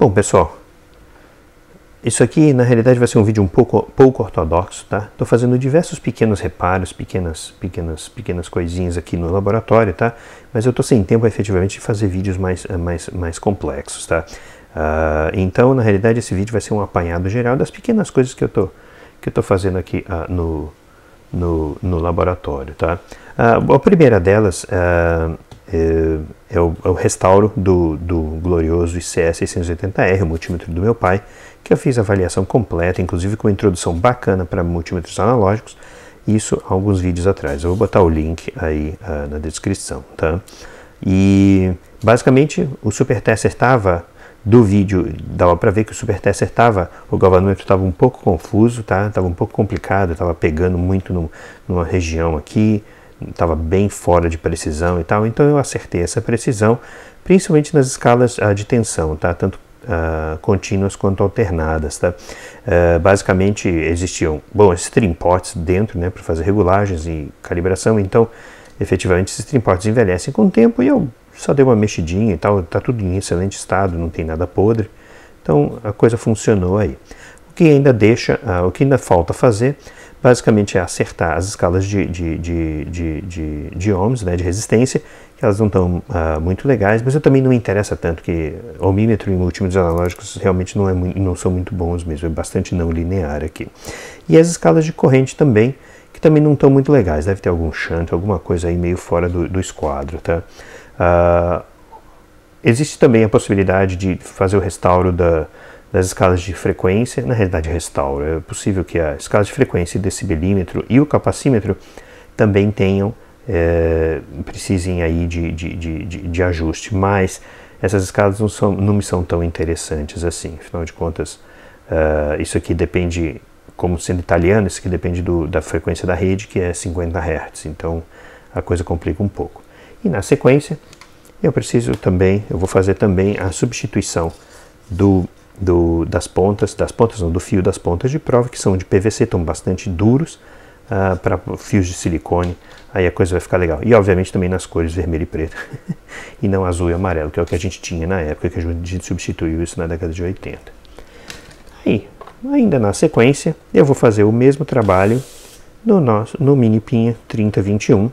Bom, pessoal, isso aqui na realidade vai ser um vídeo um pouco ortodoxo, tá? Estou fazendo diversos pequenos reparos, pequenas coisinhas aqui no laboratório, tá? Mas eu estou sem tempo efetivamente de fazer vídeos mais complexos, tá? Então, na realidade, esse vídeo vai ser um apanhado geral das pequenas coisas que eu tô fazendo aqui no laboratório, tá? A primeira delas é o restauro do glorioso ICE-680R, o multímetro do meu pai, que eu fiz a avaliação completa, inclusive com uma introdução bacana para multímetros analógicos, isso há alguns vídeos atrás. Eu vou botar o link aí na descrição, tá? E basicamente o supertester estava, do vídeo, dava para ver que o supertester o galvanômetro estava um pouco confuso, tá? Estava um pouco complicado, estava pegando muito numa região aqui, estava bem fora de precisão e tal, então eu acertei essa precisão, principalmente nas escalas de tensão, tá? Tanto contínuas quanto alternadas, tá? Basicamente existiam, esses trimportes dentro, né, para fazer regulagens e calibração, então efetivamente esses trimportes envelhecem com o tempo e eu só dei uma mexidinha e tal, tá tudo em excelente estado, não tem nada podre, então a coisa funcionou aí. O que ainda falta fazer, basicamente é acertar as escalas de ohms, né, de resistência, que elas não estão muito legais, mas eu também não me interessa tanto, que ohmímetro e multímetros analógicos realmente não são muito bons mesmo, é bastante não linear aqui. E as escalas de corrente também, que também não estão muito legais, deve ter algum shunt, alguma coisa aí meio fora do esquadro, tá? Existe também a possibilidade de fazer o restauro das escalas de frequência, na realidade restauro, é possível que a escala de frequência, decibelímetro e o capacímetro também precisem aí de ajuste, mas essas escalas não me são tão interessantes assim, afinal de contas, isso aqui depende, como sendo italiano, isso aqui depende da frequência da rede, que é 50 Hz, então a coisa complica um pouco. E na sequência, eu vou fazer também a substituição do fio das pontas de prova, que são de PVC, estão bastante duros, para fios de silicone, aí a coisa vai ficar legal. E obviamente também nas cores vermelho e preto, e não azul e amarelo, que é o que a gente tinha na época, que a gente substituiu isso na década de 80. Aí, ainda na sequência, eu vou fazer o mesmo trabalho no mini pinha 3021.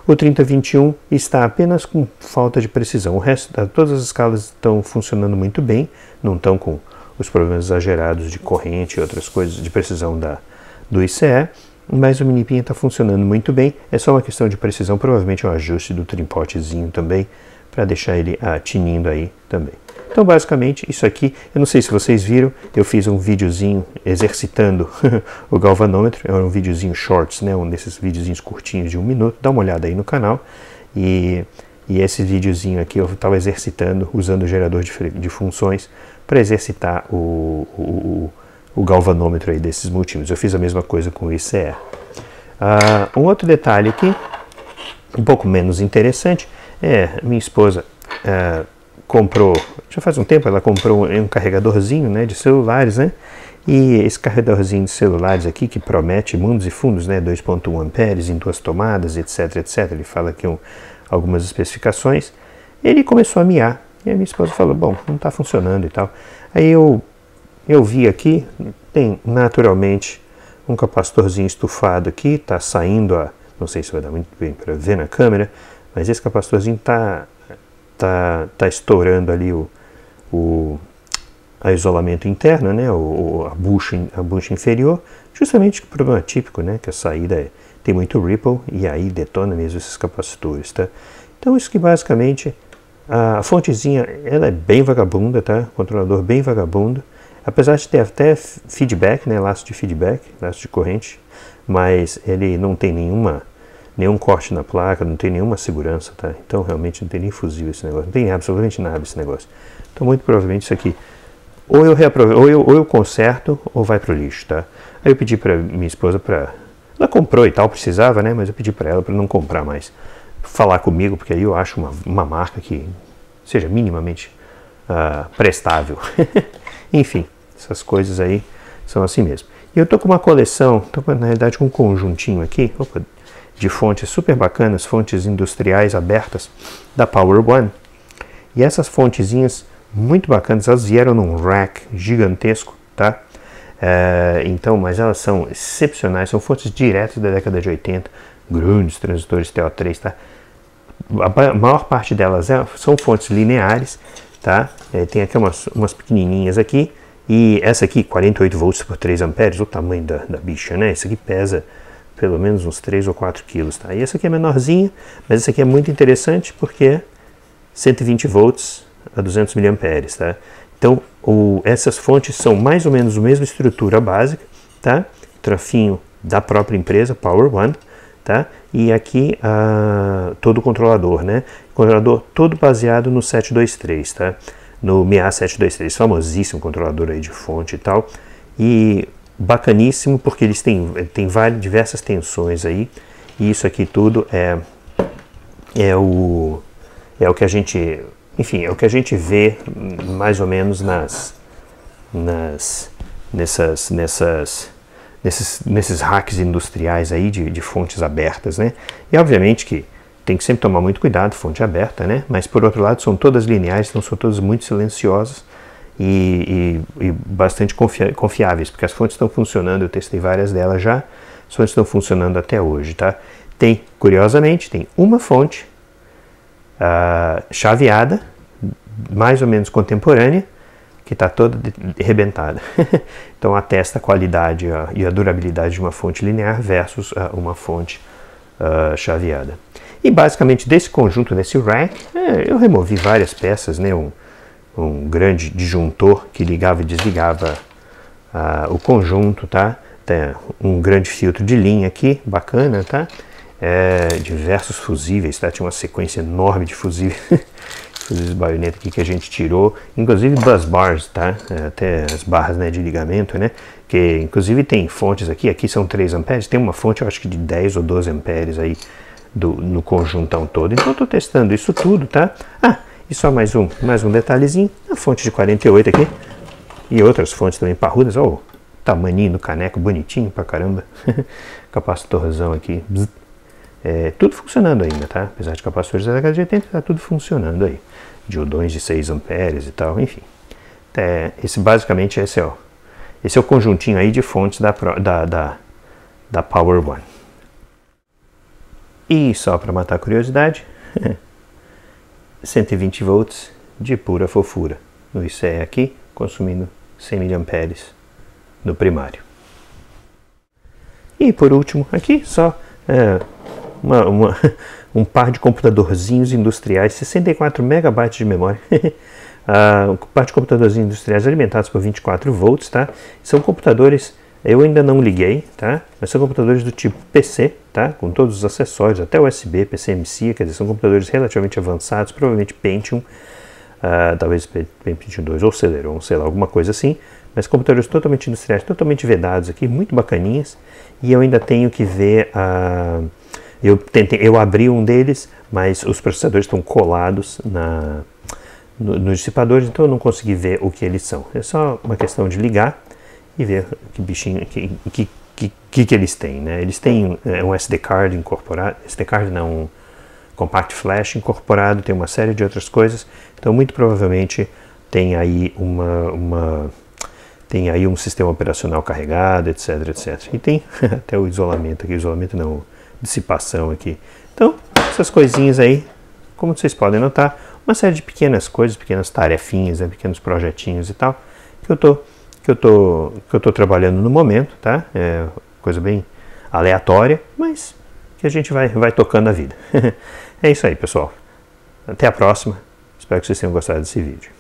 O 3021 está apenas com falta de precisão, o resto, todas as escalas estão funcionando muito bem, não estão com os problemas exagerados de corrente e outras coisas de precisão do ICE, mas o mini pinha está funcionando muito bem, é só uma questão de precisão, provavelmente um ajuste do trimportezinho também, para deixar ele tinindo aí também. Então basicamente isso aqui, eu não sei se vocês viram, eu fiz um videozinho exercitando o galvanômetro, é um videozinho shorts, né, um desses videozinhos curtinhos de 1 minuto, dá uma olhada aí no canal, e esse videozinho aqui eu estava exercitando, usando o gerador de funções para exercitar o galvanômetro aí desses multímetros. Eu fiz a mesma coisa com o ICE. Um outro detalhe aqui, um pouco menos interessante, minha esposa comprou, já faz um tempo, ela comprou um carregadorzinho, né, de celulares, né, e esse carregadorzinho de celulares aqui, que promete mundos e fundos, né, 2.1 amperes em 2 tomadas, etc, ele fala aqui algumas especificações, ele começou a miar, e a minha esposa falou, bom, não está funcionando e tal. Aí eu vi aqui, tem naturalmente um capacitorzinho estufado aqui, está saindo, não sei se vai dar muito bem para ver na câmera, mas esse capacitorzinho está estourando ali o isolamento interno, né, a bucha inferior, justamente o problema típico, né, que a saída tem muito ripple e aí detona mesmo esses capacitores, tá? Então isso que basicamente, a fontezinha, ela é bem vagabunda, tá? Controlador bem vagabundo, apesar de ter até feedback, né, laço de corrente, mas ele não tem nenhum corte na placa, não tem nenhuma segurança, tá? Então realmente não tem nem fusível esse negócio, não tem absolutamente nada esse negócio. Então muito provavelmente isso aqui, ou eu conserto, ou vai pro lixo, tá? Aí eu pedi para minha esposa ela comprou e tal, precisava, né? Mas eu pedi para ela para não comprar mais, falar comigo, porque aí eu acho uma marca que seja minimamente prestável. Enfim, essas coisas aí são assim mesmo. E eu tô com uma coleção, na realidade com um conjuntinho aqui, de fontes super bacanas, fontes industriais abertas da Power One. E essas fontezinhas muito bacanas, elas vieram num rack gigantesco, tá? Então, mas elas são excepcionais, são fontes diretas da década de 80, grandes transistores TO3, tá? A maior parte delas são fontes lineares, tá? Tem aqui umas pequenininhas aqui, e essa aqui, 48 volts por 3 amperes, o tamanho da bicha, né? Essa aqui pesa pelo menos uns 3 ou 4 quilos, tá? E essa aqui é menorzinha, mas essa aqui é muito interessante porque 120 volts a 200 miliamperes, tá? Então, essas fontes são mais ou menos a mesma estrutura básica, tá? Trafinho da própria empresa, Power One, tá? E aqui todo o controlador, né? Controlador todo baseado no 723, tá? No MIA723, famosíssimo controlador aí de fonte e tal. E bacaníssimo porque eles têm diversas tensões aí. E isso aqui tudo é o que a gente... Enfim, é o que a gente vê mais ou menos nesses hacks industriais aí de fontes abertas, né? E obviamente que tem que sempre tomar muito cuidado, fonte aberta, né? Mas por outro lado são todas lineares, então são todas muito silenciosas e bastante confiáveis, porque as fontes estão funcionando, eu testei várias delas já, as fontes estão funcionando até hoje, tá? Curiosamente, tem uma fonte chaveada, mais ou menos contemporânea, que está toda arrebentada. Então atesta a qualidade e a durabilidade de uma fonte linear versus uma fonte chaveada. E basicamente desse conjunto, desse rack, eu removi várias peças, né? Um grande disjuntor que ligava e desligava o conjunto, tá? Tem um grande filtro de linha aqui, bacana, tá? Diversos fusíveis, tá? Tinha uma sequência enorme de fusíveis, fusíveis baioneta aqui que a gente tirou, inclusive bus bars, tá? Até as barras, né, de ligamento, né? Que inclusive tem fontes aqui são 3 amperes, tem uma fonte eu acho que de 10 ou 12 amperes aí no conjuntão todo. Então eu estou testando isso tudo, tá? E só mais um detalhezinho, a fonte de 48 aqui, e outras fontes também parrudas, ó, o tamaninho do caneco, bonitinho pra caramba, capacitorzão aqui, tudo funcionando ainda, tá? Apesar de capacitores da década de 80, tá tudo funcionando aí, diodões de 6 amperes e tal, enfim. Basicamente esse é o conjuntinho aí de fontes da Power One. E só para matar a curiosidade, 120 volts de pura fofura no ICE aqui, consumindo 100 miliamperes no primário. E por último, aqui só um par de computadorzinhos industriais, 64 megabytes de memória. Um par de computadorzinhos industriais alimentados por 24 volts, tá? São computadores, eu ainda não liguei, tá? Mas são computadores do tipo PC, tá? Com todos os acessórios, até USB, PCMC, quer dizer, são computadores relativamente avançados, provavelmente Pentium, talvez Pentium 2 ou Celeron, sei lá, alguma coisa assim, mas computadores totalmente industriais, totalmente vedados aqui, muito bacaninhas, e eu ainda tenho que ver, eu abri um deles, mas os processadores estão colados nos dissipadores, então eu não consegui ver o que eles são. É só uma questão de ligar e ver que bichinho, que eles têm, né? Eles têm um SD card incorporado, SD card não, um compact flash incorporado, tem uma série de outras coisas, então muito provavelmente tem aí um sistema operacional carregado, etc, etc. E tem até o isolamento aqui, dissipação aqui. Então, essas coisinhas aí, como vocês podem notar, uma série de pequenas coisas, pequenas tarefinhas, né, pequenos projetinhos e tal, que eu tô trabalhando no momento, tá? É coisa bem aleatória, mas que a gente vai tocando a vida. É isso aí, pessoal. Até a próxima. Espero que vocês tenham gostado desse vídeo.